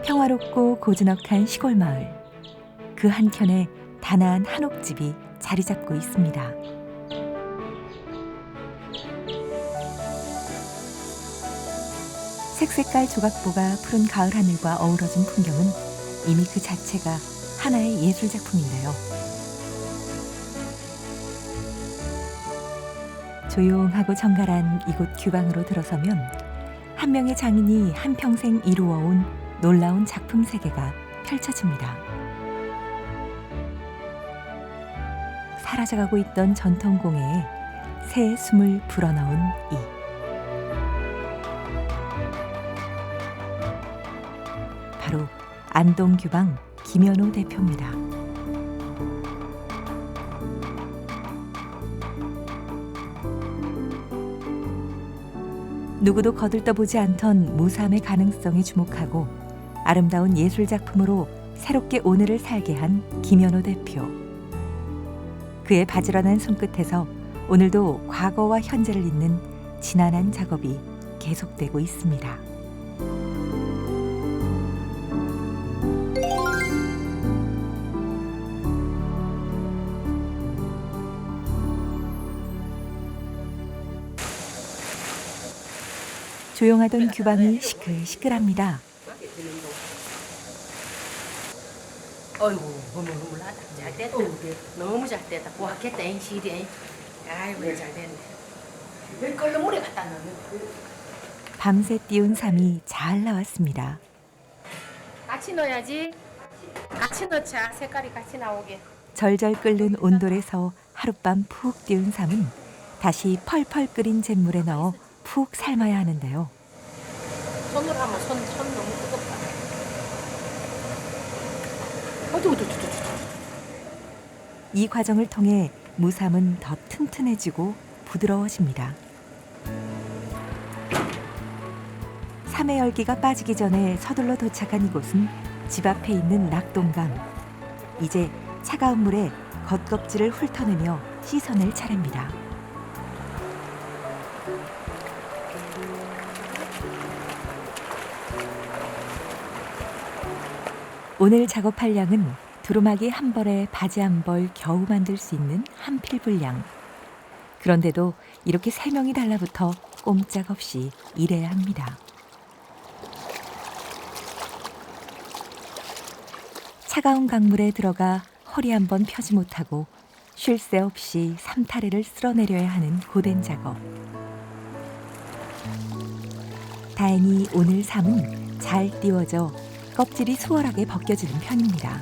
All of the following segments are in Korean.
평화롭고 고즈넉한 시골 마을. 그 한켠에 단아한 한옥집이 자리 잡고 있습니다. 색색깔 조각보가 푸른 가을 하늘과 어우러진 풍경은 이미 그 자체가 하나의 예술 작품인데요. 조용하고 정갈한 이곳 규방으로 들어서면 한 명의 장인이 한평생 이루어온 놀라운 작품 세계가 펼쳐집니다. 사라져가고 있던 전통 공예에 새 숨을 불어넣은 이. 바로 안동규방 김연호 대표입니다. 누구도 거들떠보지 않던 무삼의 가능성에 주목하고 아름다운 예술작품으로 새롭게 오늘을 살게 한 김연호 대표. 그의 바지런한 손끝에서 오늘도 과거와 현재를 잇는 지난한 작업이 계속되고 있습니다. 조용하던 규방이 시끌시끌합니다. 어이구, 흐물흐물하다. 잘 됐다. 너무 잘 됐다. 고학했다, 잉, 시리. 아이고, 잘 됐네. 왜 끓는 물에 갖다 넣는 밤새 띄운 삶이 잘 나왔습니다. 같이 넣어야지. 같이 넣자. 색깔이 같이 나오게. 절절 끓는 온돌에서 하룻밤 푹 띄운 삶은 다시 펄펄 끓인 잿물에 넣어 푹 삶아야 하는데요. 손으로 하면 손 너무 뜨겁다. 이 과정을 통해 무삼은 더 튼튼해지고 부드러워집니다. 삼의 열기가 빠지기 전에 서둘러 도착한 이곳은 집 앞에 있는 낙동강. 이제 차가운 물에 겉껍질을 훑어내며 씻어낼 차례입니다. 오늘 작업할 양은 두루마기 한 벌에 바지 한 벌 겨우 만들 수 있는 한 필 분량. 그런데도 이렇게 3명이 달라붙어 꼼짝없이 일해야 합니다. 차가운 강물에 들어가 허리 한 번 펴지 못하고 쉴 새 없이 삼타래를 쓸어내려야 하는 고된 작업. 다행히 오늘 삶은 잘 띄워져 껍질이 수월하게 벗겨지는 편입니다.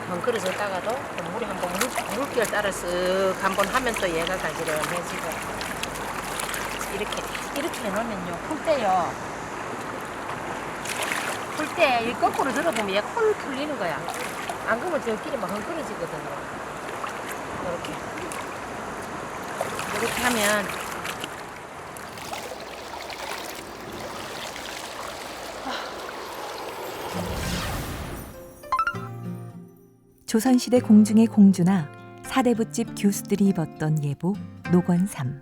한 그릇에다가도 물에 한번 물기를 따라 쓱 한번 하면 또 얘가 가지런해지고. 이렇게 해놓으면요. 풀 때 이 거꾸로 들어보면 얘 콜 풀리는 거야. 안 그러면 저끼리 막 헝클어지거든요. 이렇게 하면 조선시대 공중의 공주나 사대부집 교수들이 입었던 예복 노건삼.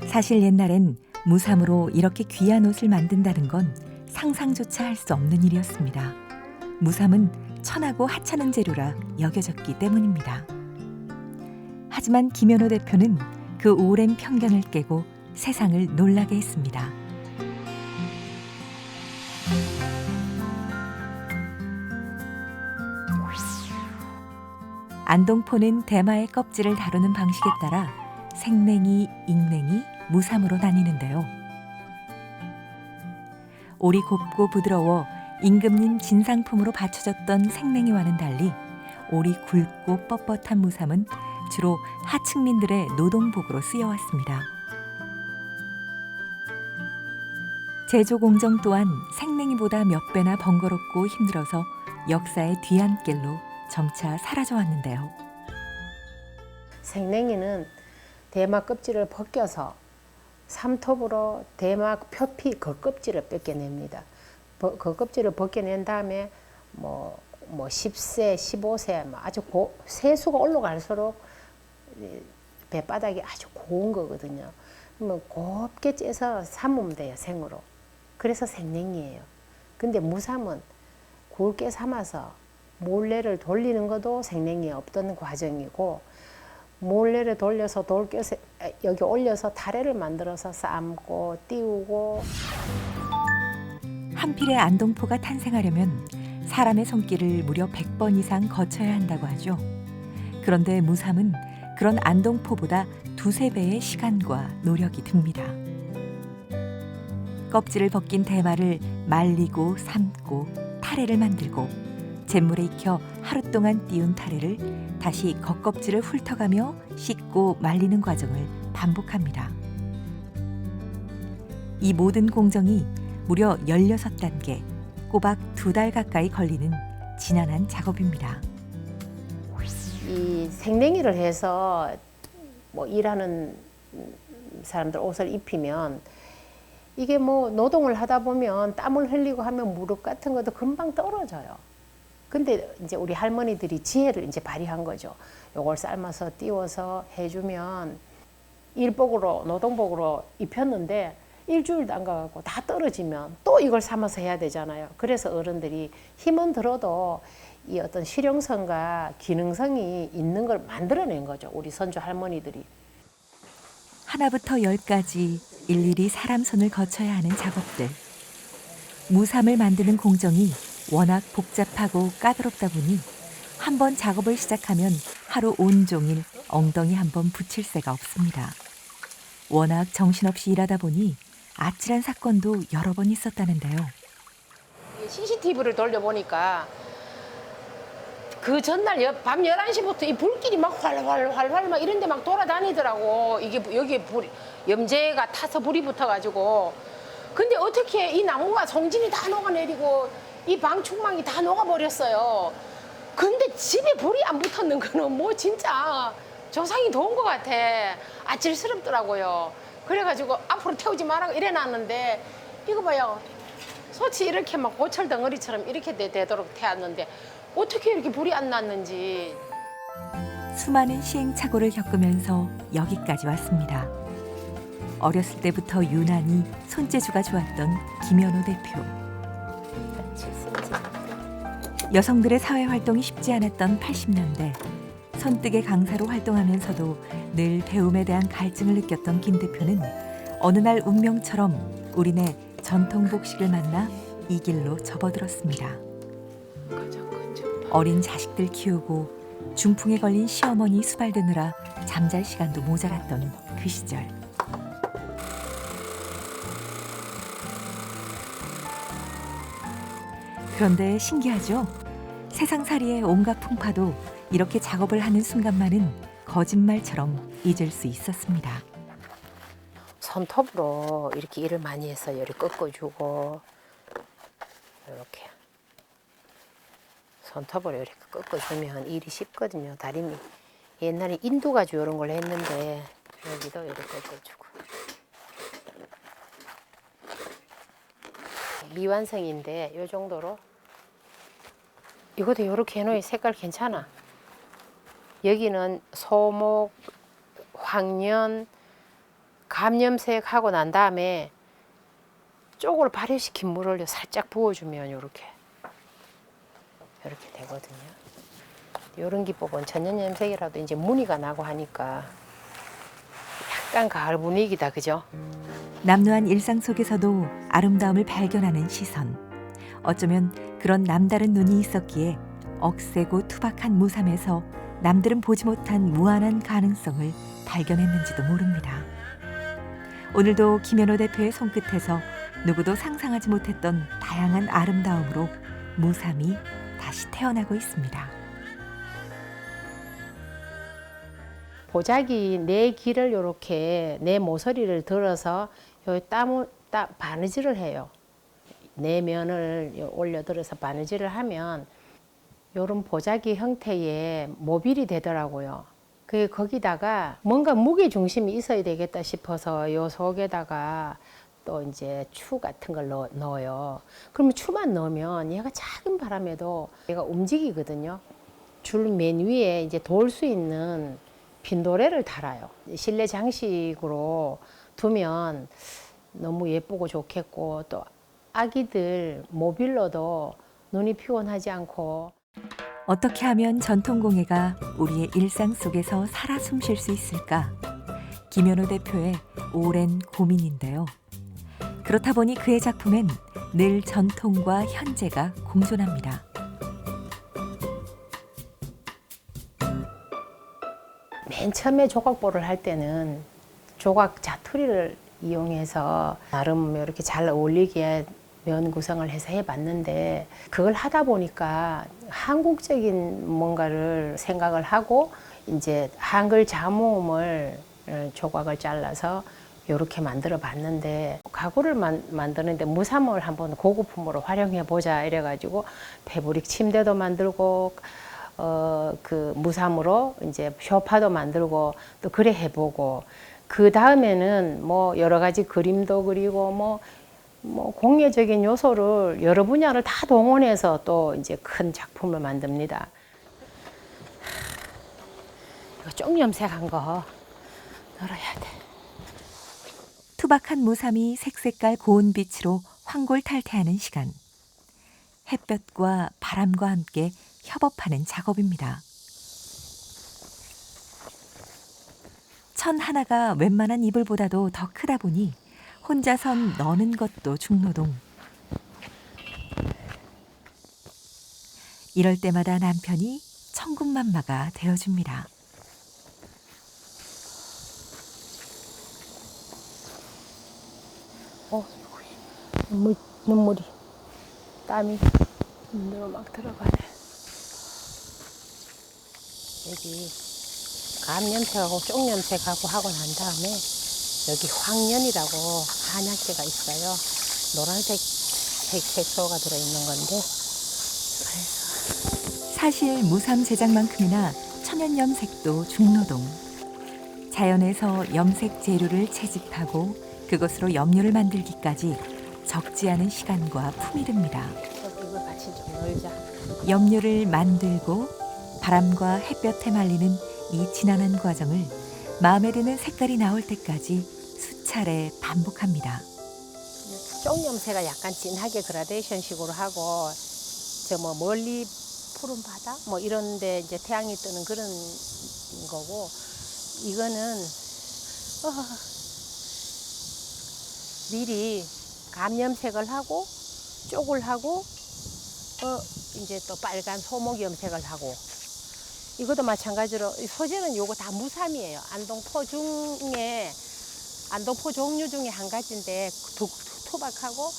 사실 옛날엔 무삼으로 이렇게 귀한 옷을 만든다는 건 상상조차 할 수 없는 일이었습니다. 무삼은 천하고 하찮은 재료라 여겨졌기 때문입니다. 하지만 김연호 대표는 그 오랜 편견을 깨고 세상을 놀라게 했습니다. 안동포는 대마의 껍질을 다루는 방식에 따라 생냉이, 익냉이, 무삼으로 나뉘는데요. 올이 곱고 부드러워 임금님 진상품으로 바쳐졌던 생냉이와는 달리 올이 굵고 뻣뻣한 무삼은 주로 하층민들의 노동복으로 쓰여왔습니다. 제조 공정 또한 생냉이보다 몇 배나 번거롭고 힘들어서 역사의 뒤안길로 점차 사라져 왔는데요. 생냉이는 대마 껍질을 벗겨서 삼톱으로 대마 표피 겉껍질을 벗겨냅니다. 겉껍질을 벗겨낸 다음에 뭐 10세, 15세 아주 세수가 올라갈수록 배바닥이 아주 고운 거거든요. 그러면 곱게 째서 삶으면 돼요, 생으로. 그래서 생냉이에요. 근데 무삼은 굵게 삶아서 몰래를 돌리는 것도 생냉이에 없던 과정이고, 몰래를 돌려서 돌겨서 여기 올려서 타래를 만들어서 삶고 띄우고. 한 필의 안동포가 탄생하려면 사람의 손길을 무려 100번 이상 거쳐야 한다고 하죠. 그런데 무삼은 그런 안동포보다 두세 배의 시간과 노력이 듭니다. 껍질을 벗긴 대마를 말리고 삶고 타래를 만들고 잿물에 익혀 하루 동안 띄운 타래를 다시 겉껍질을 훑어가며 씻고 말리는 과정을 반복합니다. 이 모든 공정이 무려 16단계, 꼬박 2달 가까이 걸리는 지난한 작업입니다. 이 생냉이를 해서 뭐 일하는 사람들 옷을 입히면 이게 뭐 노동을 하다 보면 땀을 흘리고 하면 무릎 같은 것도 금방 떨어져요. 근데 이제 우리 할머니들이 지혜를 이제 발휘한 거죠. 요걸 삶아서 띄워서 해주면 일복으로 노동복으로 입혔는데 일주일도 안 가고 다 떨어지면 또 이걸 삶아서 해야 되잖아요. 그래서 어른들이 힘은 들어도 이 어떤 실용성과 기능성이 있는 걸 만들어낸 거죠. 우리 선조 할머니들이. 하나부터 10까지 일일이 사람 손을 거쳐야 하는 작업들. 무삼을 만드는 공정이 워낙 복잡하고 까다롭다 보니 한 번 작업을 시작하면 하루 온종일 엉덩이 한 번 붙일 새가 없습니다. 워낙 정신없이 일하다 보니 아찔한 사건도 여러 번 있었다는데요. CCTV를 돌려보니까 그 전날 밤 11시부터 이 불길이 막 활활 막 이런 데 막 돌아다니더라고. 이게 여기에 염제가 타서 불이 붙어가지고. 근데 어떻게 이 나무가 송진이 다 녹아내리고 이 방충망이 다 녹아버렸어요. 근데 집에 불이 안 붙었는 거는 뭐 진짜 조상이 도운 것 같아. 아찔스럽더라고요. 그래가지고 앞으로 태우지 말라고 이래놨는데 이거 봐요. 소치 이렇게 막 고철 덩어리처럼 이렇게 되도록 태웠는데 어떻게 이렇게 불이 안 났는지. 수많은 시행착오를 겪으면서 여기까지 왔습니다. 어렸을 때부터 유난히 손재주가 좋았던 김연호 대표. 여성들의 사회 활동이 쉽지 않았던 80년대 손뜨개 강사로 활동하면서도 늘 배움에 대한 갈증을 느꼈던 김 대표는 어느 날 운명처럼 우리네 전통 복식을 만나 이 길로 접어들었습니다. 어린 자식들 키우고 중풍에 걸린 시어머니 수발드느라 잠잘 시간도 모자랐던 그 시절. 그런데 신기하죠? 세상살이의 온갖 풍파도 이렇게 작업을 하는 순간만은 거짓말처럼 잊을 수 있었습니다. 손톱으로 이렇게 일을 많이 해서 열이 꺾어주고 이렇게 손톱으로 이렇게 꺾어주면 일이 쉽거든요. 다리미 옛날에 인두 가지고 이런 걸 했는데 여기도 이렇게 꺾어주고 미완성인데 이 정도로 이것도 이렇게 해놓으니 색깔 괜찮아. 여기는 소목, 황련, 감염색 하고 난 다음에 쪽으로 발효시킨 물을 살짝 부어주면 이렇게 되거든요. 이런 기법은 천연염색이라도 이제 무늬가 나고 하니까 약간 가을 분위기다, 그죠? 남루한 일상 속에서도 아름다움을 발견하는 시선. 어쩌면 그런 남다른 눈이 있었기에 억세고 투박한 무삼에서 남들은 보지 못한 무한한 가능성을 발견했는지도 모릅니다. 오늘도 김연호 대표의 손끝에서 누구도 상상하지 못했던 다양한 아름다움으로 무삼이 다시 태어나고 있습니다. 보자기 내 귀를 이렇게 내 모서리를 들어서 여기 바느질을 해요. 내 면을 올려들어서 바느질을 하면 이런 보자기 형태의 모빌이 되더라고요. 거기다가 뭔가 무게 중심이 있어야 되겠다 싶어서 요 속에다가 또 이제 추 같은 걸 넣어요. 그러면 추만 넣으면 얘가 작은 바람에도 얘가 움직이거든요. 줄 맨 위에 이제 돌 수 있는 빈도레를 달아요. 실내 장식으로 두면 너무 예쁘고 좋겠고 또 아기들 모빌러도 눈이 피곤하지 않고. 어떻게 하면 전통공예가 우리의 일상 속에서 살아 숨쉴 수 있을까? 김연호 대표의 오랜 고민인데요. 그렇다 보니 그의 작품엔 늘 전통과 현재가 공존합니다. 맨 처음에 조각보를 할 때는 조각 자투리를 이용해서 나름 이렇게 잘 어울리게 면 구성을 해서 해봤는데 그걸 하다 보니까 한국적인 뭔가를 생각을 하고 이제 한글 자모음을 조각을 잘라서 이렇게 만들어 봤는데 가구를 만드는데 무삼을 한번 고급품으로 활용해 보자 이래가지고 패브릭 침대도 만들고 그 무삼으로 이제 소파도 만들고 또 그래 해보고 그 다음에는 뭐 여러 가지 그림도 그리고 뭐 공예적인 요소를 여러 분야를 다 동원해서 또 이제 큰 작품을 만듭니다. 이거 쪽염색한 거 널어야 돼. 투박한 무삼이 색색깔 고운 빛으로 황골탈퇴하는 시간. 햇볕과 바람과 함께 협업하는 작업입니다. 천 하나가 웬만한 이불보다도 더 크다 보니 혼자선 너는 것도 중노동. 이럴 때마다 남편이 천군만마가 되어줍니다. 눈물이 땀이 눈으로 막 들어가네. 여기 감염색하고 쪽염색하고 하고 난 다음에 여기 황년이라고 한약재가 있어요. 노란색 색소가 들어있는 건데 사실 무삼 제작만큼이나 천연 염색도 중노동. 자연에서 염색 재료를 채집하고 그것으로 염료를 만들기까지 적지 않은 시간과 품이 듭니다. 이걸 같이 좀 널자. 염료를 만들고 바람과 햇볕에 말리는 이 지난한 과정을 마음에 드는 색깔이 나올 때까지 수차례 반복합니다. 쪽염색을 약간 진하게 그라데이션식으로 하고 저 뭐 멀리 푸른 바다 뭐 이런데 이제 태양이 뜨는 그런 거고 이거는 미리 감염색을 하고 쪽을 하고 이제 또 빨간 소목 염색을 하고 이것도 마찬가지로 소재는 요거 다 무삼이에요. 안동포 종류 중에 한 가지인데 토박하고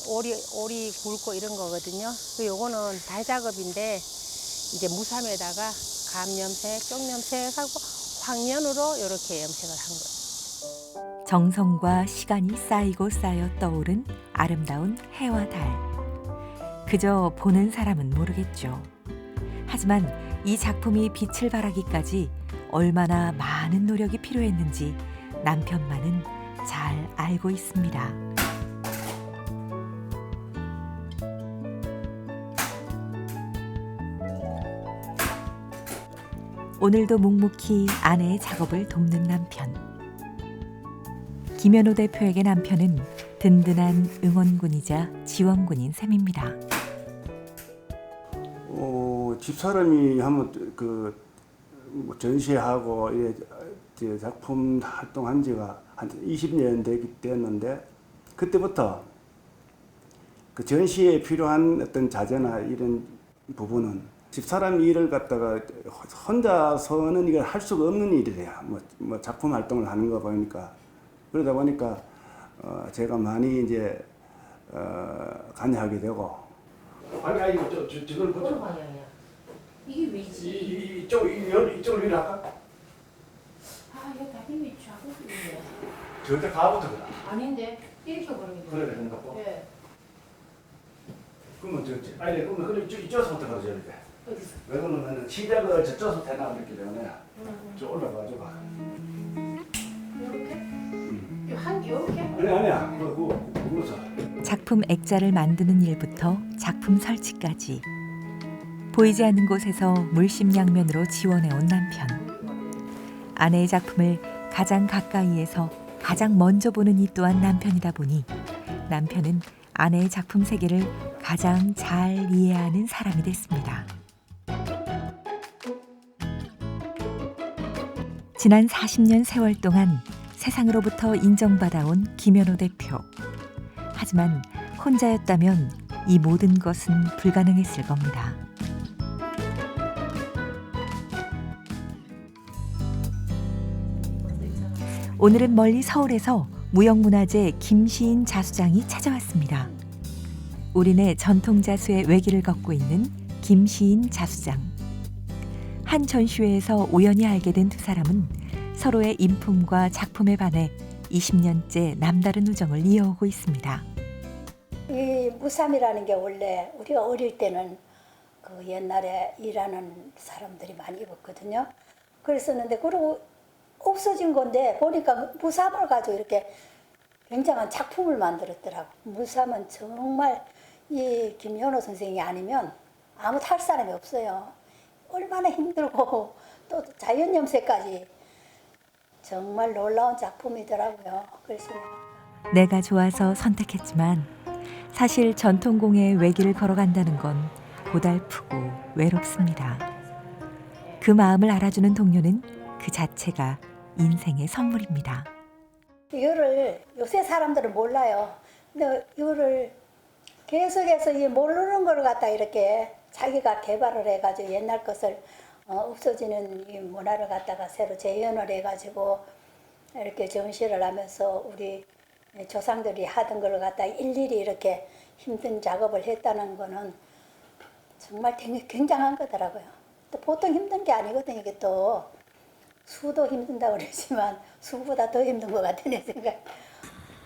오리 굵고 이런 거거든요. 요거는 달 작업인데 이제 무삼에다가 감염색, 쪽염색하고 황연으로 이렇게 염색을 한 거예요. 정성과 시간이 쌓이고 쌓여 떠오른 아름다운 해와 달. 그저 보는 사람은 모르겠죠. 하지만 이 작품이 빛을 발하기까지 얼마나 많은 노력이 필요했는지 남편만은 잘 알고 있습니다. 오늘도 묵묵히 아내의 작업을 돕는 남편. 김연호 대표에게 남편은 든든한 응원군이자 지원군인 셈입니다. 집사람이 한번 뭐 전시하고 작품 활동한 지가 한 20년 됐는데 그때부터 그 전시에 필요한 어떤 자재나 이런 부분은 집사람 일을 갖다가 혼자서는 이걸 할 수가 없는 일이래요. 뭐 작품 활동을 하는 거 보니까 그러다 보니까 제가 많이 이제 관여하게 되고. 아니 저걸 보자. 이게 왜지? 이쪽을 위로 할까? 이거 다 힘이 작업이네. 저때 가부터 그래. 아닌데 이렇게 버리는 거. 그래 그런가 봐. 예. 그러면 그러면 이쪽서부터 가져야 돼. 어디서? 왜 그러면은 시작을 저쪽서 해놔 그랬기 때문에 저 올라가지고. 이렇게? 이렇게? 아니야. 그거서. 작품 액자를 만드는 일부터 작품 설치까지 보이지 않는 곳에서 물심양면으로 지원해온 남편. 아내의 작품을 가장 가까이에서 가장 먼저 보는 이 또한 남편이다 보니 남편은 아내의 작품 세계를 가장 잘 이해하는 사람이 됐습니다. 지난 40년 세월 동안 세상으로부터 인정받아온 김연호 대표. 하지만 혼자였다면 이 모든 것은 불가능했을 겁니다. 오늘은 멀리 서울에서 무형문화재 김시인 자수장이 찾아왔습니다. 우리네 전통자수의 외길을 걷고 있는 김시인 자수장. 한 전시회에서 우연히 알게 된 두 사람은 서로의 인품과 작품에 반해 20년째 남다른 우정을 이어오고 있습니다. 이 무삼이라는 게 원래 우리가 어릴 때는 그 옛날에 일하는 사람들이 많이 입었거든요. 그랬었는데 그러고 없어진 건데 보니까 무삼을 가지고 이렇게 굉장한 작품을 만들었더라고. 무삼은 정말 이 김연호 선생이 아니면 아무도 할 사람이 없어요. 얼마나 힘들고 또 자연염색까지 정말 놀라운 작품이더라고요. 그래서 내가 좋아서 선택했지만 사실 전통공예의 외길을 걸어간다는 건 고달프고 외롭습니다. 그 마음을 알아주는 동료는 그 자체가 인생의 선물입니다. 이거를 요새 사람들은 몰라요. 근데 이거를 계속해서 이 모르는 걸 갖다 이렇게 자기가 개발을 해가지고 옛날 것을 없어지는 이 문화를 갖다가 새로 재현을 해가지고 이렇게 전시를 하면서 우리 조상들이 하던 걸 갖다 일일이 이렇게 힘든 작업을 했다는 거는 정말 굉장한 거더라고요. 또 보통 힘든 게 아니거든요. 이게 또 수도 힘든다고 그러지만 수보다 더 힘든 것 같은 내 생각.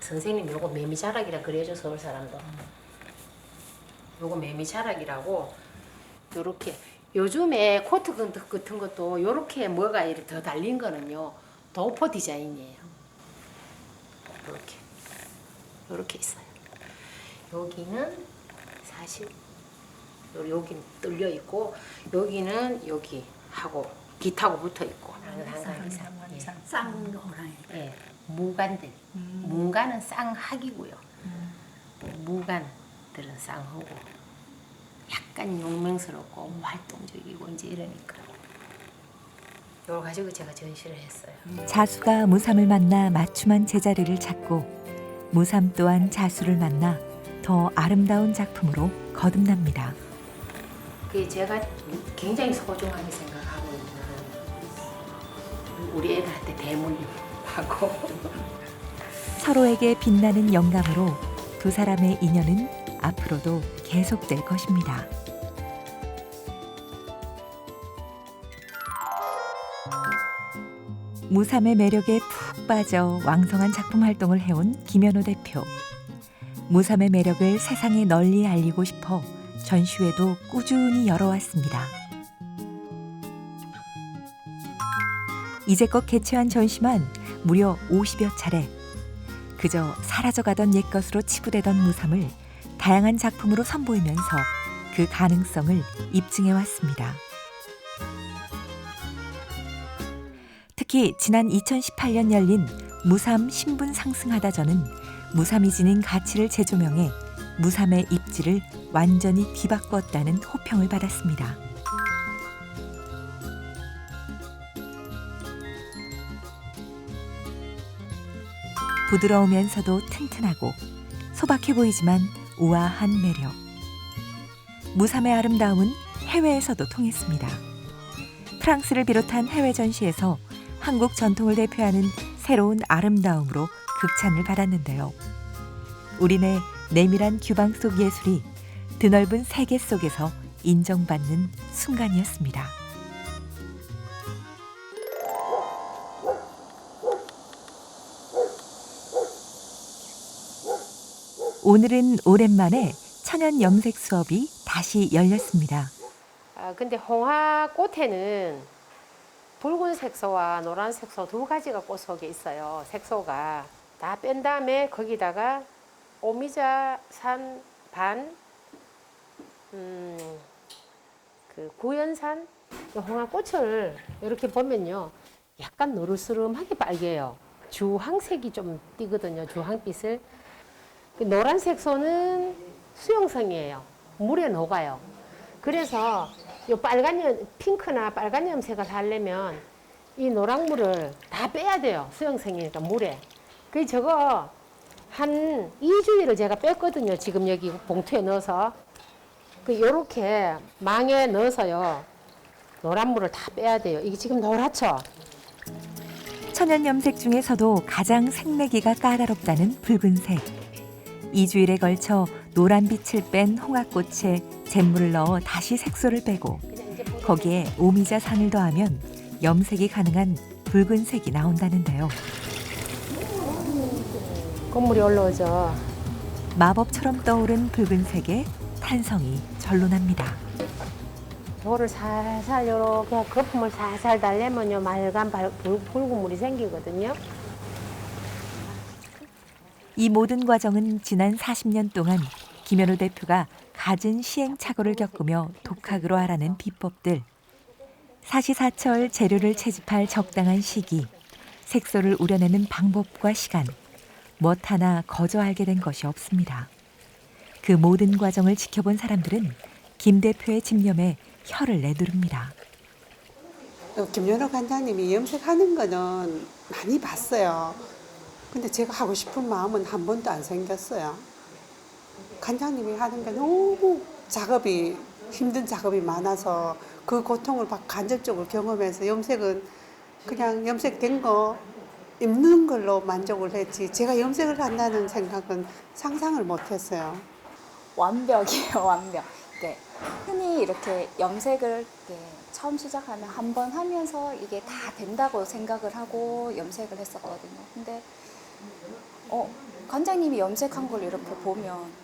선생님 요거 매미자락이라 그래줘 서울 사람도. 요거 매미자락이라고 요렇게 요즘에 코트 같은 것도 요렇게 뭐가 이렇게 더 달린 거는요 도포 디자인이에요. 요렇게 있어요. 여기는 사실 여기 뚫려 있고 여기는 여기 하고 깃하고 붙어 있고 한강 이상. 쌍노랑. 예, 무간들. 문간은 쌍학이고요. 무간들은 쌍하고 약간 용맹스럽고 활동적이고 이제 이러니까. 이걸 가지고 제가 전시를 했어요. 자수가 무삼을 만나 맞춤한 제자리를 찾고 무삼 또한 자수를 만나 더 아름다운 작품으로 거듭납니다. 그게 제가 굉장히 소중하게 생각하고 있는 우리 애들한테 대물림하고 서로에게 빛나는 영감으로 두 사람의 인연은 앞으로도 계속될 것입니다. 무삼의 매력에 푹 빠져 왕성한 작품 활동을 해온 김연호 대표. 무삼의 매력을 세상에 널리 알리고 싶어 전시회도 꾸준히 열어왔습니다. 이제껏 개최한 전시만 무려 50여 차례. 그저 사라져가던 옛것으로 치부되던 무삼을 다양한 작품으로 선보이면서 그 가능성을 입증해왔습니다. 특히 지난 2018년 열린 무삼 신분 상승하다전은 무삼이 지닌 가치를 재조명해 무삼의 입지를 완전히 뒤바꾸었다는 호평을 받았습니다. 부드러우면서도 튼튼하고 소박해 보이지만 우아한 매력. 무삼의 아름다움은 해외에서도 통했습니다. 프랑스를 비롯한 해외 전시에서 한국 전통을 대표하는 새로운 아름다움으로 극찬을 받았는데요. 우리네 내밀한 규방 속 예술이 드넓은 세계 속에서 인정받는 순간이었습니다. 오늘은 오랜만에 천연 염색 수업이 다시 열렸습니다. 근데 홍화꽃에는 붉은 색소와 노란 색소 두 가지가 꽃 속에 있어요. 색소가 다 뺀 다음에 거기다가 오미자산 반, 그 구연산 홍화꽃을 이렇게 보면요, 약간 노르스름하게 빨개요. 주황색이 좀 띄거든요. 주황빛을. 그 노란색 소는 수용성이에요. 물에 녹아요. 그래서 요 핑크나 빨간 염색을 하려면 이 노랑물을 다 빼야 돼요. 수용성이니까 물에. 그 저거 한 2주일을 제가 뺐거든요. 지금 여기 봉투에 넣어서. 그 요렇게 망에 넣어서요. 노란물을 다 빼야 돼요. 이게 지금 노랗죠? 천연 염색 중에서도 가장 색내기가 까다롭다는 붉은색. 2주일에 걸쳐 노란빛을 뺀 홍합꽃에 잿물을 넣어 다시 색소를 빼고 거기에 오미자산을 더하면 염색이 가능한 붉은색이 나온다는데요. 꽃물이 올라오죠. 마법처럼 떠오른 붉은색에 탄성이 절로 납니다. 돌을 살살 요렇게 거품을 살살 달래면요 맑은 붉은 물이 생기거든요. 이 모든 과정은 지난 40년 동안 김현우 대표가 갖은 시행착오를 겪으며 독학으로 알아낸 비법들. 사시사철 재료를 채집할 적당한 시기, 색소를 우려내는 방법과 시간, 무엇 하나 거저 알게 된 것이 없습니다. 그 모든 과정을 지켜본 사람들은 김 대표의 집념에 혀를 내두릅니다. 김연호 관장님이 염색하는 거는 많이 봤어요. 근데 제가 하고 싶은 마음은 한 번도 안 생겼어요. 관장님이 하는 게 너무 힘든 작업이 많아서 그 고통을 간접적으로 경험해서 염색은 그냥 염색된 거 입는 걸로 만족을 했지 제가 염색을 한다는 생각은 상상을 못했어요. 완벽이에요, 완벽. 네. 흔히 이렇게 염색을 처음 시작하면 한 번 하면서 이게 다 된다고 생각을 하고 염색을 했었거든요. 근데 관장님이 염색한 걸 이렇게 보면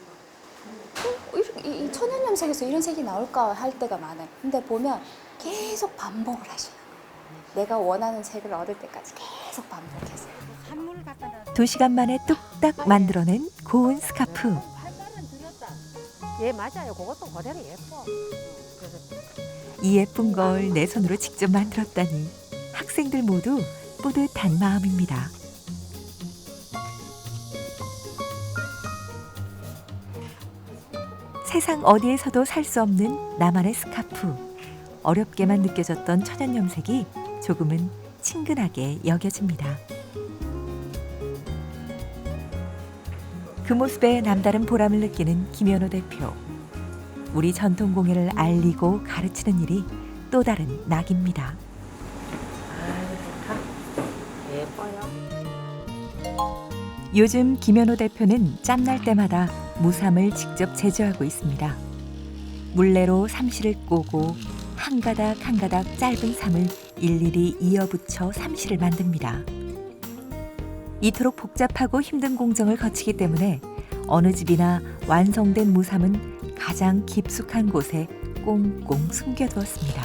이 천연 염색에서 이런 색이 나올까 할 때가 많아요. 근데 보면 계속 반복을 하셔요. 내가 원하는 색을 얻을 때까지 계속 반복했어요. 2시간 만에 뚝딱 만들어낸 고운 스카프. 예 맞아요. 그것도 그대로 예뻐. 이 예쁜 걸 내 손으로 직접 만들었다니 학생들 모두 뿌듯한 마음입니다. 세상 어디에서도 살 수 없는 나만의 스카프. 어렵게만 느껴졌던 천연 염색이 조금은 친근하게 여겨집니다. 그 모습에 남다른 보람을 느끼는 김현우 대표. 우리 전통 공예를 알리고 가르치는 일이 또 다른 낙입니다. 예뻐요. 요즘 김현우 대표는 짬날 때마다 무삼을 직접 제조하고 있습니다. 물레로 삼실을 꼬고 한 가닥 한 가닥 짧은 삼을 일일이 이어붙여 삼실을 만듭니다. 이토록 복잡하고 힘든 공정을 거치기 때문에 어느 집이나 완성된 무삼은 가장 깊숙한 곳에 꽁꽁 숨겨두었습니다.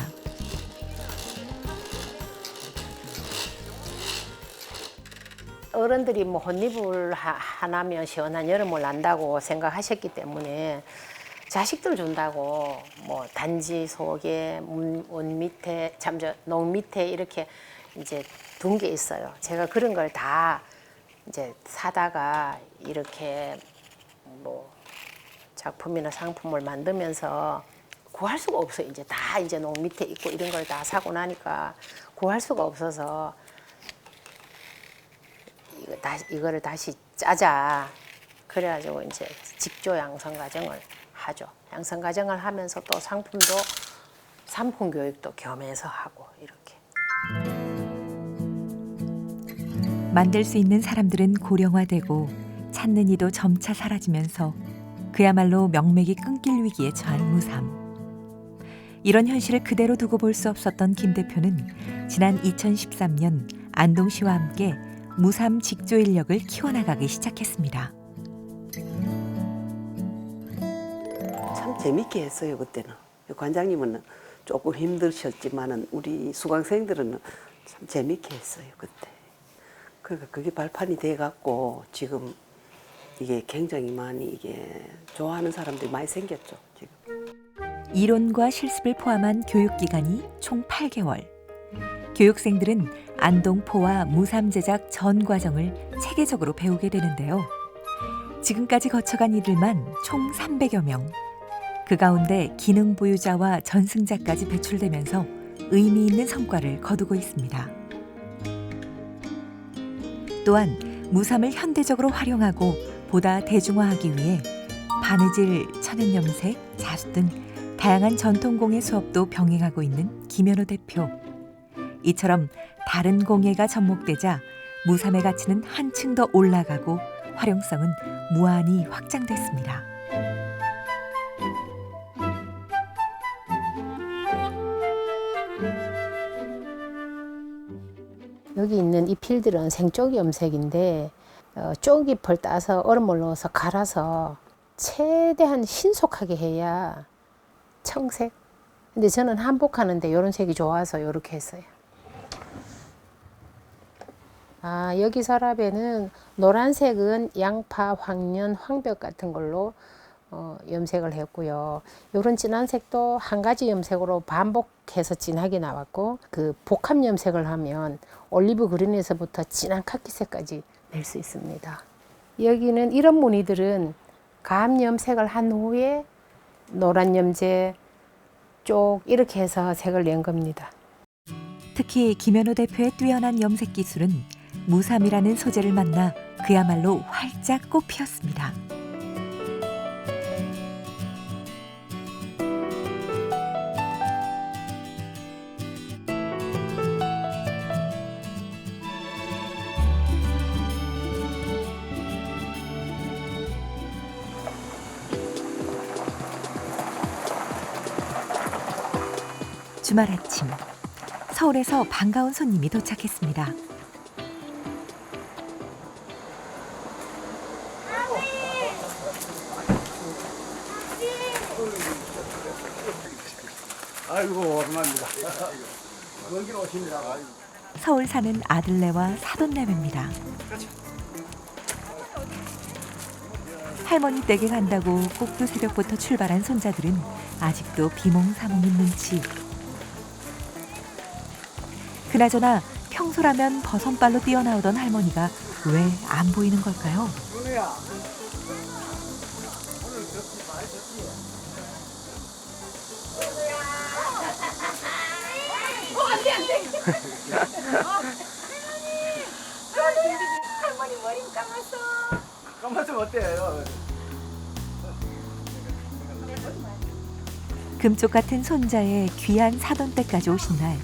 어른들이 뭐 혼입을 하나면 시원한 여름을 난다고 생각하셨기 때문에 자식들 준다고 뭐 단지 속에 문 밑에 농 밑에 이렇게 이제 둔 게 있어요. 제가 그런 걸 다 이제 사다가 이렇게 뭐 작품이나 상품을 만들면서 구할 수가 없어요. 이제 다 이제 농 밑에 있고 이런 걸 다 사고 나니까 구할 수가 없어서 이거를 다시 짜자. 그래가지고 이제 직조 양성 과정을 하죠. 양성 과정을 하면서 또 상품 교육도 겸해서 하고 이렇게. 만들 수 있는 사람들은 고령화되고 찾는 이도 점차 사라지면서 그야말로 명맥이 끊길 위기에 처한 무삼. 이런 현실을 그대로 두고 볼 수 없었던 김 대표는 지난 2013년 안동시와 함께 무삼 직조 인력을 키워나가기 시작했습니다. 참 재밌게 했어요. 그때는 관장님은 조금 힘드셨지만은 우리 수강생들은 참 재밌게 했어요. 그때. 그러니까 그게 발판이 돼 갖고 지금 이게 굉장히 많이 이게 좋아하는 사람들이 많이 생겼죠. 지금. 이론과 실습을 포함한 교육 기간이 총 8개월. 교육생들은 안동포와 무삼 제작 전 과정을 체계적으로 배우게 되는데요. 지금까지 거쳐간 이들만 총 300여 명. 그 가운데 기능 부유자와 전승자까지 배출되면서 의미 있는 성과를 거두고 있습니다. 또한 무삼을 현대적으로 활용하고 보다 대중화하기 위해 바느질, 천연염색, 자수 등 다양한 전통공예 수업도 병행하고 있는 김현우 대표. 이처럼 다른 공예가 접목되자 무삼의 가치는 한층 더 올라가고 활용성은 무한히 확장됐습니다. 여기 있는 이 필들은 생쪽이 염색인데 쪽잎을 따서 얼음을 넣어서 갈아서 최대한 신속하게 해야 청색. 근데 저는 한복하는데 이런 색이 좋아서 이렇게 했어요. 아, 여기 서랍에는 노란색은 양파, 황련, 황벽 같은 걸로 염색을 했고요. 이런 진한 색도 한 가지 염색으로 반복해서 진하게 나왔고, 그 복합 염색을 하면 올리브 그린에서부터 진한 카키색까지 낼 수 있습니다. 여기는 이런 무늬들은 감 염색을 한 후에 노란 염제 쪽 이렇게 해서 색을 낸 겁니다. 특히 김현우 대표의 뛰어난 염색 기술은 무삼이라는 소재를 만나 그야말로 활짝 꽃 피었습니다. 주말 아침, 서울에서 반가운 손님이 도착했습니다. 아이고 오랜만입니다. 먼길 오십니다. 서울 사는 아들네와 사돈네매입니다. 할머니 댁에 간다고 꼭두 새벽부터 출발한 손자들은 아직도 비몽사몽인 눈치. 그나저나 평소라면 버선발로 뛰어나오던 할머니가 왜 안 보이는 걸까요? 준우야. 할머니 머리 감았어. 까맣으면 어때요? 금쪽 같은 손자의 귀한 사돈댁까지 오신 날,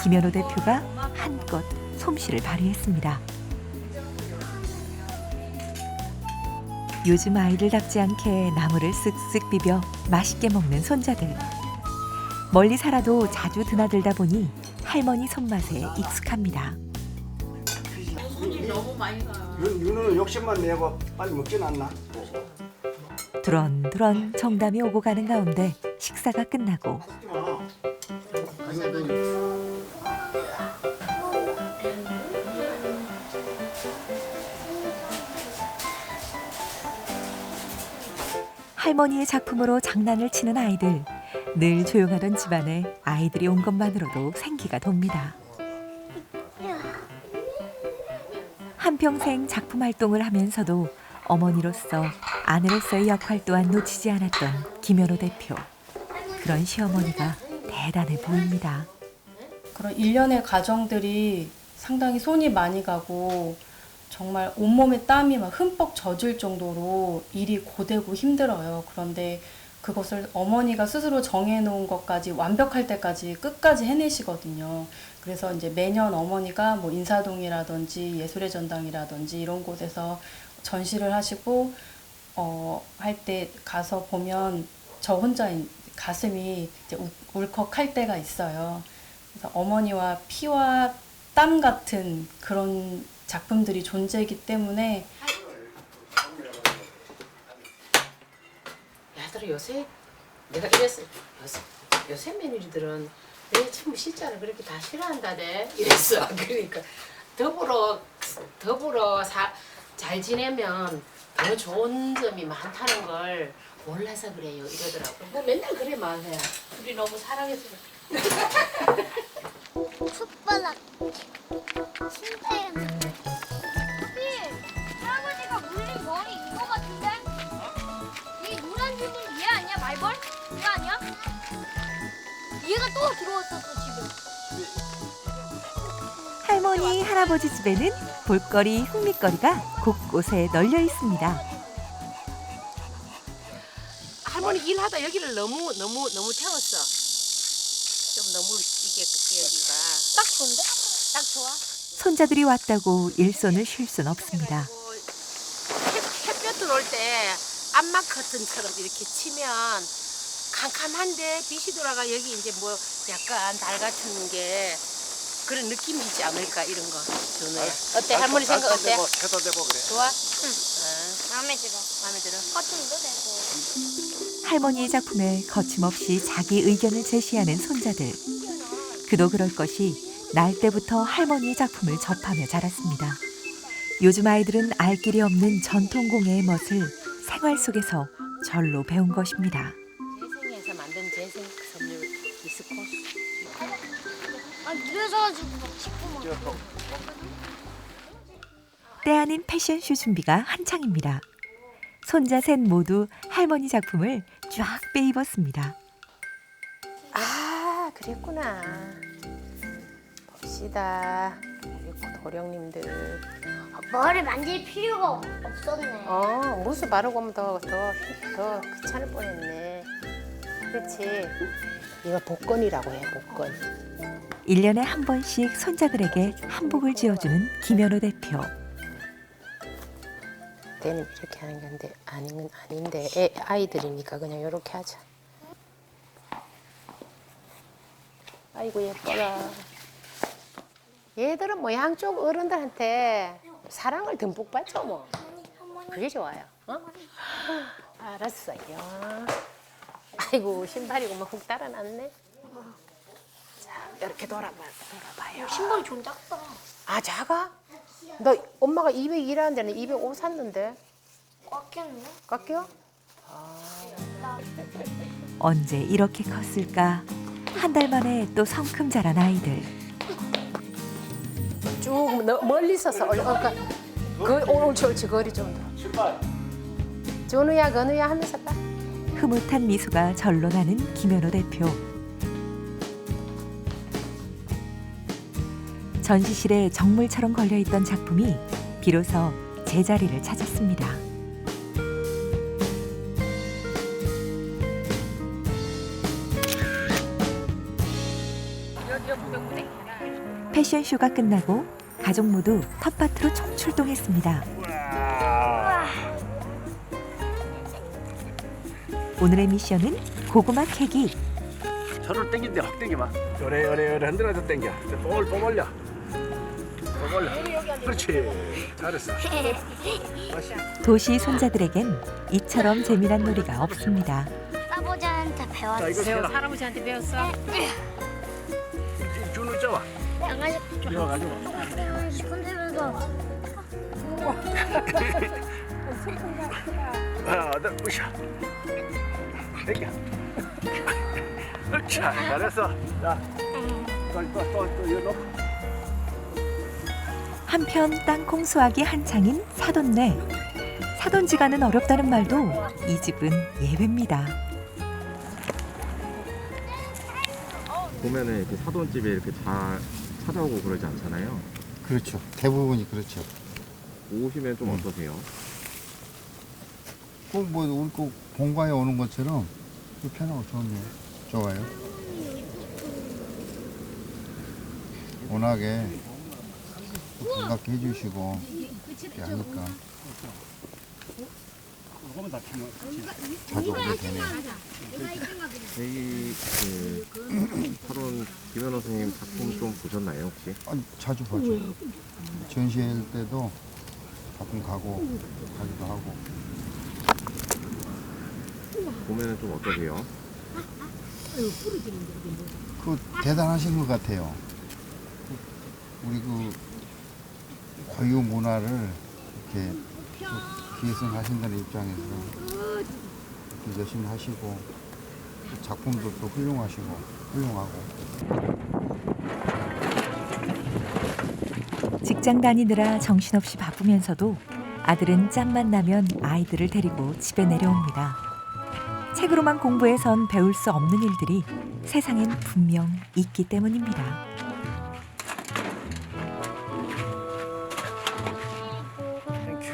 김현우 대표가 한껏 솜씨를 발휘했습니다. 요즘 아이들답지 않게 나물을 쓱쓱 비벼 맛있게 먹는 손자들. 멀리 살아도 자주 드나들다 보니 할머니 손맛에 익숙합니다. 윤우는 욕심만 내고 빨리 먹진 않나? 두런두런 정담이 오고 가는 가운데 식사가 끝나고 할머니의 작품으로 장난을 치는 아이들. 늘 조용하던 집안에 아이들이 온 것만으로도 생기가 돕니다. 한평생 작품 활동을 하면서도 어머니로서 아내로서의 역할 또한 놓치지 않았던 김현우 대표. 그런 시어머니가 대단해 보입니다. 그런 일련의 과정들이 상당히 손이 많이 가고 정말 온몸에 땀이 막 흠뻑 젖을 정도로 일이 고되고 힘들어요. 그런데 그것을 어머니가 스스로 정해놓은 것까지 완벽할 때까지 끝까지 해내시거든요. 그래서 이제 매년 어머니가 뭐 인사동이라든지 예술의 전당이라든지 이런 곳에서 전시를 하시고 할 때 가서 보면 저 혼자 가슴이 이제 울컥할 때가 있어요. 그래서 어머니와 피와 땀 같은 그런 작품들이 존재이기 때문에. 야들아 요새 내가 이랬어. 요새 며느리들은 내 친구 시자를 그렇게 다 싫어한다대 이랬어. 그러니까 더불어 잘 지내면 더 좋은 점이 많다는 걸 몰라서 그래요 이러더라고. 뭐 맨날 그래 말해. 둘이 너무 사랑해서. 숟바닥 침대였는데 할아버지가 물린 머리 이거 같은데? 이 노란 줄은 얘 아니야? 말벌? 얘 아니야? 얘가 또 들어왔었어 집에. 할머니, 할아버지 집에는 볼거리, 흥미거리가 곳곳에 널려 있습니다. 할머니 일하다 여기를 너무 태웠어. 좀 너무 이게 여기가 딱 좋은데? 딱 좋아. 손자들이 왔다고 일손을 쉴 순 없습니다. 햇볕 들어올 때 암막 커튼처럼 이렇게 치면 캄캄한데 빛이 돌아가 여기 이제 뭐 약간 달 같은 게 그런 느낌이 있지 않을까 이런 거. 준우야. 어때 할머니 생각 어때? 해도 되고 그래. 좋아? 마음에 들어. 마음에 들어? 커튼도 되고. 할머니의 작품에 거침없이 자기 의견을 제시하는 손자들. 그도 그럴 것이 날 때부터 할머니의 작품을 접하며 자랐습니다. 요즘 아이들은 알 길이 없는 전통공예의 멋을 생활 속에서 절로 배운 것입니다. 재생해서 만든 재생 섬유 비스코스. 아 그래서가지고 막 싶고 막. 때 아닌 패션쇼 준비가 한창입니다. 손자 셋 모두 할머니 작품을 쫙 빼입었습니다. 아 그랬구나. 봅시다. 우리 도령님들. 머리 만질 필요가 없었네. 무스 바르고 오면 더 귀찮을 뻔했네. 그렇지. 이거 복권이라고 해, 복권. 1년에 한 번씩 손자들에게 한복을 지어주는 김현우 대표. 때는 이렇게 하는 건데 아닌 건 아닌데 아이들이니까 그냥 이렇게 하자. 아이고 예뻐라. 얘들은 뭐 양쪽 어른들한테 사랑을 듬뿍 받죠 뭐. 그게 좋아요. 어? 알았어요. 아이고 신발이고 뭐 훅 달아났네. 자 이렇게 돌아봐요. 신발이 좀 작다. 아 작아? 너 엄마가 200이라는 데는 205 샀는데. 꽉 꼈네. 깎여? 언제 이렇게 컸을까? 한 달 만에 또 성큼 자란 아이들. 쭉 멀리 서서 옳지 거리 좀 더. 신발. 준우야 건우야 하면서 딱. 흐뭇한 미소가 절로 나는 김현우 대표. 전시실에 정물처럼 걸려있던 작품이 비로소 제자리를 찾았습니다. 패션쇼가 끝나고 가족 모두 텃밭으로 총출동했습니다. 오늘의 미션은 고구마 캐기. 저를 땡긴데 확 땡겨봐. 요래 흔들어서 땡겨. 볼 올려. 볼 올려. 그렇지. 잘했어. 도시 손자들에겐 이처럼 재미난 놀이가 없습니다. 아버지한테 자 배웠어. 이거 해라. 할아버지한테 배웠어? 준우 잡아. 양아지 이어가지고. 손들면서 하나, 둘, 으쌰. 땡겨. 으쌰. 잘했어. 자, 또 이거 놓고. 한편 땅콩 수확이 한창인 사돈네. 사돈지가는 어렵다는 말도 이 집은 예외입니다. 보면은 이렇게 사돈집에 이렇게 다 찾아오고 그러지 않잖아요. 그렇죠. 대부분이 그렇죠. 오시면 좀 어떠세요? 꼭 뭐 우리 꼭 본가에 오는 것처럼 편하고 좋네요. 좋아요. 워낙에 반갑게 해주시고 이렇게 하니까 자주 오게 되네요. 저희 그 사돈 김현우 선생님 작품 좀 보셨나요 혹시? 아니, 자주 보죠. 전시회 때도 가끔 가기도 하고. 보면은 좀 어떠세요? 그 대단하신 것 같아요. 우리 그 고유 문화를 이렇게 계승하신다는 입장에서 이렇게 열심히 하시고 작품도 또 훌륭하고 직장 다니느라 정신없이 바쁘면서도 아들은 짬만 나면 아이들을 데리고 집에 내려옵니다. 책으로만 공부해선 배울 수 없는 일들이 세상엔 분명 있기 때문입니다. 땡큐.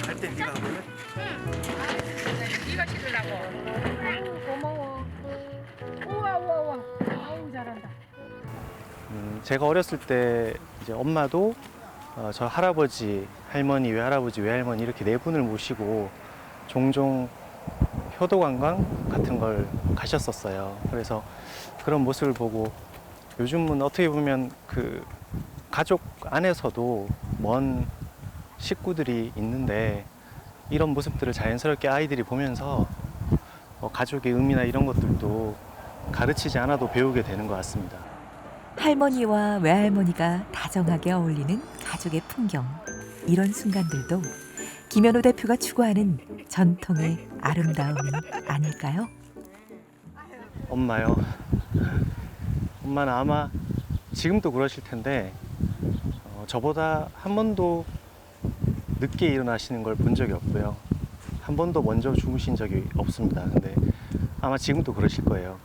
할때 네가 하면 네가 씻으려고. 고마워. 우와 우와 우와. 아우 잘한다. 제가 어렸을 때 이제 엄마도 저 할아버지, 할머니, 외할아버지, 외할머니 이렇게 네 분을 모시고 종종 효도 관광 같은 걸 가셨었어요. 그래서 그런 모습을 보고 요즘은 어떻게 보면 그 가족 안에서도 먼 식구들이 있는데 이런 모습들을 자연스럽게 아이들이 보면서 가족의 의미나 이런 것들도 가르치지 않아도 배우게 되는 것 같습니다. 할머니와 외할머니가 다정하게 어울리는 가족의 풍경. 이런 순간들도 김현우 대표가 추구하는 전통의 아름다움이 아닐까요? 엄마요. 엄마는 아마 지금도 그러실 텐데 저보다 한 번도 늦게 일어나시는 걸 본 적이 없고요. 한 번도 먼저 주무신 적이 없습니다. 근데 아마 지금도 그러실 거예요.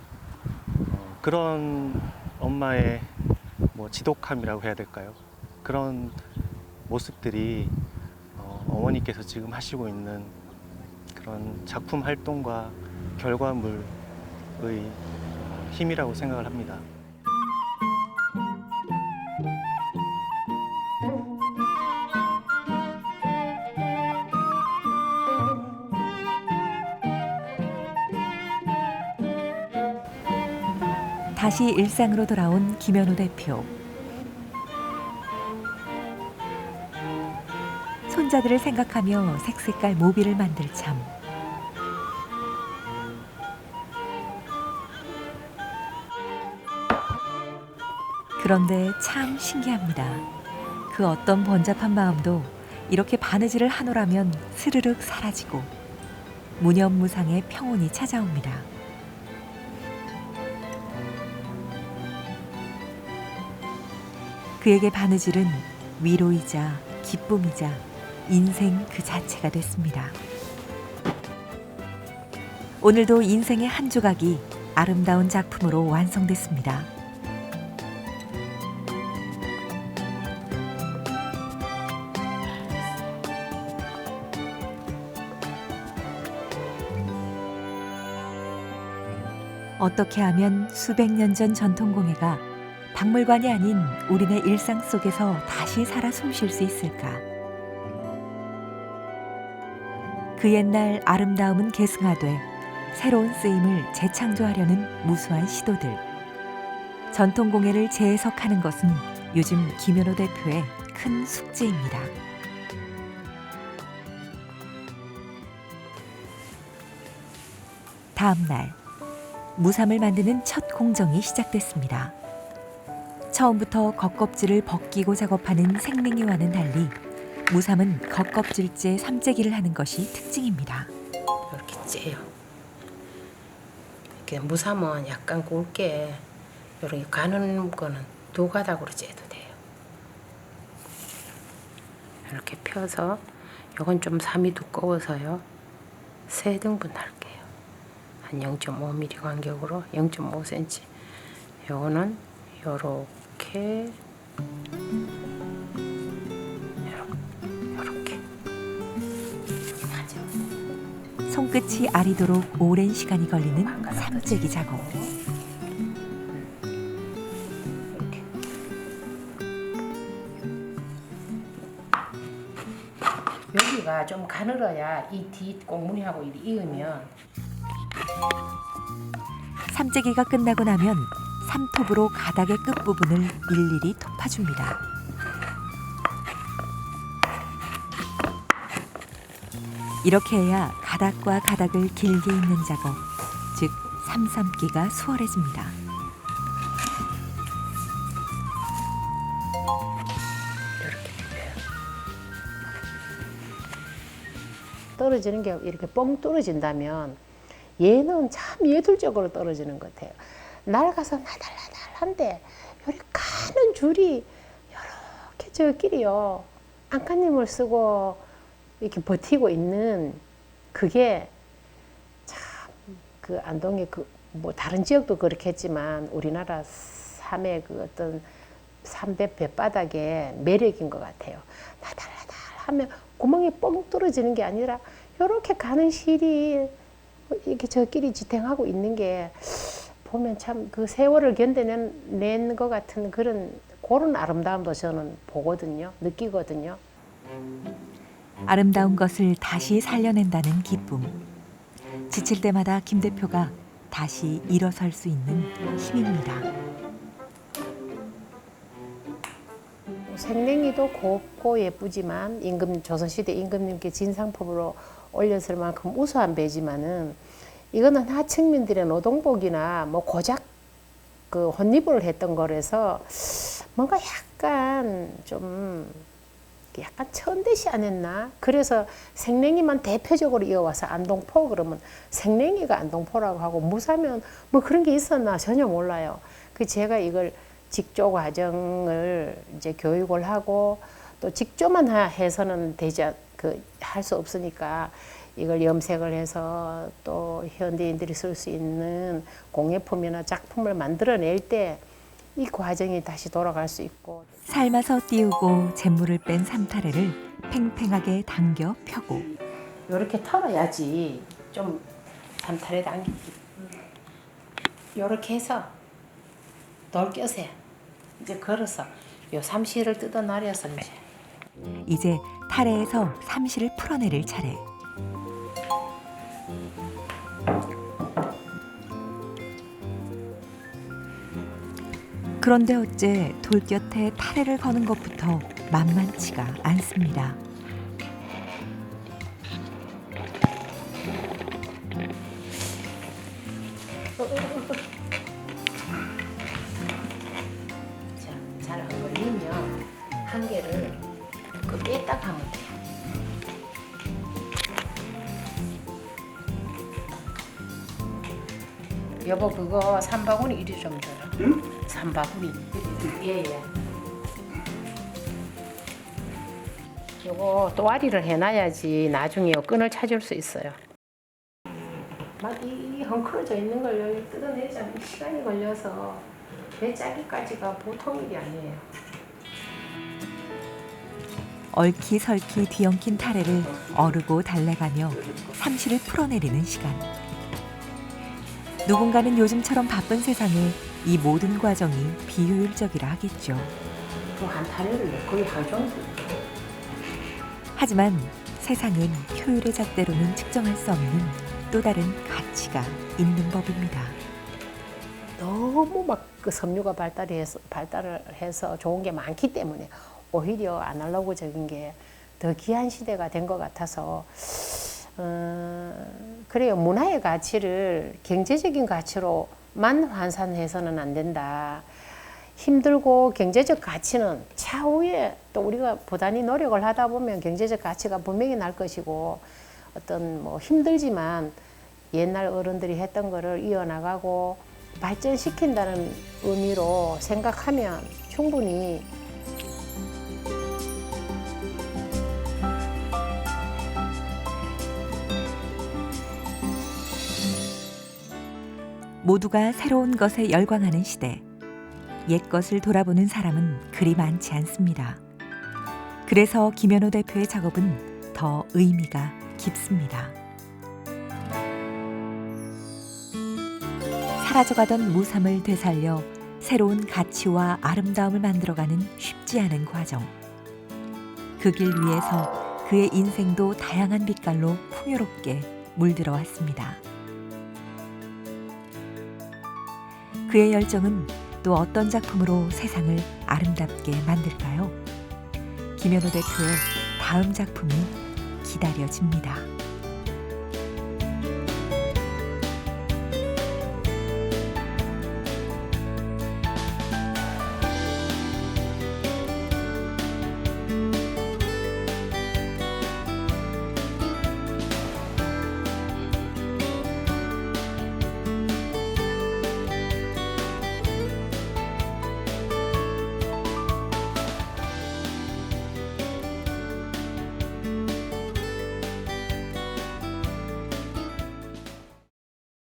그런 엄마의 뭐 지독함이라고 해야 될까요? 그런 모습들이 어머니께서 지금 하시고 있는 그런 작품 활동과 결과물의 힘이라고 생각을 합니다. 다시 일상으로 돌아온 김현우 대표. 손자들을 생각하며 색색깔 모비를 만들 참. 그런데 참 신기합니다. 그 어떤 번잡한 마음도 이렇게 바느질을 하노라면 스르륵 사라지고 무념무상의 평온이 찾아옵니다. 그에게 바느질은 위로이자 기쁨이자 인생 그 자체가 됐습니다. 오늘도 인생의 한 조각이 아름다운 작품으로 완성됐습니다. 어떻게 하면 수백 년 전 전통공예가 박물관이 아닌 우리네 일상 속에서 다시 살아 숨쉴 수 있을까? 그 옛날 아름다움은 계승화돼 새로운 쓰임을 재창조하려는 무수한 시도들. 전통공예를 재해석하는 것은 요즘 김현우 대표의 큰 숙제입니다. 다음 날 무삼을 만드는 첫 공정이 시작됐습니다. 처음부터 겉껍질을 벗기고 작업하는 생맹이와는 달리 무삼은 겉껍질째 삼재기를 하는 것이 특징입니다. 이렇게 째요. 이렇게 무삼은 약간 굵게 이렇게 가는 거는 두 가닥으로 째도 돼요. 이렇게 펴서 이건 좀 삼이 두꺼워서요. 3등분 할게요. 한 0.5mm 간격으로 0.5cm. 요거는 요렇게 손끝이 아리도록 오랜 시간이 걸리는 삼재기 작업. 여기가 좀 가늘어야 이 뒷 꽁무니하고 이으면. 삼재기가 끝나고 나면 삼톱으로 가닥의 끝부분을 일일이 톱파줍니다. 이렇게 해야 가닥과 가닥을 길게 잇는 작업, 즉 삼삼기가 수월해집니다. 떨어지는 게 이렇게 뻥 떨어진다면 얘는 참 예술적으로 떨어지는 것 같아요. 낡아서 나달나달한데 이렇게 가는 줄이 이렇게 저길이요. 안간힘을 쓰고 이렇게 버티고 있는 그게 참 그 안동의 그 뭐 다른 지역도 그렇겠지만 우리나라 삶의 그 어떤 삼대 뱃바닥의 매력인 것 같아요. 나달나달하면 구멍이 뻥 뚫어지는 게 아니라 이렇게 가는 실이 이렇게 저끼리 지탱하고 있는 게 보면 참 그 세월을 견뎌낸 것 같은 그런 아름다움도 저는 보거든요. 느끼거든요. 아름다운 것을 다시 살려낸다는 기쁨. 지칠 때마다 김 대표가 다시 일어설 수 있는 힘입니다. 생냉이도 곱고 예쁘지만 조선시대 임금님께 진상법으로 올렸을 만큼 우수한 배지만은 이거는 하층민들의 노동복이나 뭐 고작 그 혼입을 했던 거라서 뭔가 약간 천대시 안 했나? 그래서 생냉이만 대표적으로 이어와서 안동포 그러면 생냉이가 안동포라고 하고 무사면 뭐 그런 게 있었나 전혀 몰라요. 그 제가 이걸 직조 과정을 이제 교육을 하고 또 직조만 해서는 할 수 없으니까 이걸 염색을 해서 또 현대인들이 쓸 수 있는 공예품이나 작품을 만들어낼 때 이 과정이 다시 돌아갈 수 있고 삶아서 띄우고 잿물을 뺀 삼타래를 팽팽하게 당겨 펴고 이렇게 털어야지 좀 삼타래 당기지. 이렇게 해서 돌겨서 이제 걸어서 요 삼시를 뜯어내려서 이제 타래에서 삼시를 풀어내릴 차례. 그런데 어째 돌곁에 타래를 거는 것부터 만만치가 않습니다. 잘 안 걸리면 한 개를 뺐다 가면 돼요. 여보 그거 3바구니 이리 좀 줘라. 응? 3바구니. 예예. 요거 또아리를 해놔야지 나중에 끈을 찾을 수 있어요. 막 이 헝클어져 있는 걸 여기 뜯어내자면 시간이 걸려서 배 짜기까지가 보통 일이 아니에요. 얽히설키 뒤엉킨 타래를 어르고 달래가며 삼시를 풀어내리는 시간. 누군가는 요즘처럼 바쁜 세상에 이 모든 과정이 비효율적이라 하겠죠. 그 한 타래를 거의 한 정도. 하지만 세상엔 효율의 잣대로는 측정할 수 없는 또 다른 가치가 있는 법입니다. 너무 막 그 섬유가 발달을 해서 좋은 게 많기 때문에 오히려 아날로그적인 게 더 귀한 시대가 된 것 같아서 그래요. 문화의 가치를 경제적인 가치로만 환산해서는 안 된다. 힘들고 경제적 가치는 차후에 또 우리가 부단히 노력을 하다 보면 경제적 가치가 분명히 날 것이고 어떤 뭐 힘들지만 옛날 어른들이 했던 거를 이어나가고 발전시킨다는 의미로 생각하면 충분히 모두가 새로운 것에 열광하는 시대. 옛 것을 돌아보는 사람은 그리 많지 않습니다. 그래서 김연호 대표의 작업은 더 의미가 깊습니다. 사라져가던 무삼을 되살려 새로운 가치와 아름다움을 만들어가는 쉽지 않은 과정. 그 길 위에서 그의 인생도 다양한 빛깔로 풍요롭게 물들어 왔습니다. 그의 열정은 또 어떤 작품으로 세상을 아름답게 만들까요? 김연호 대표의 다음 작품이 기다려집니다.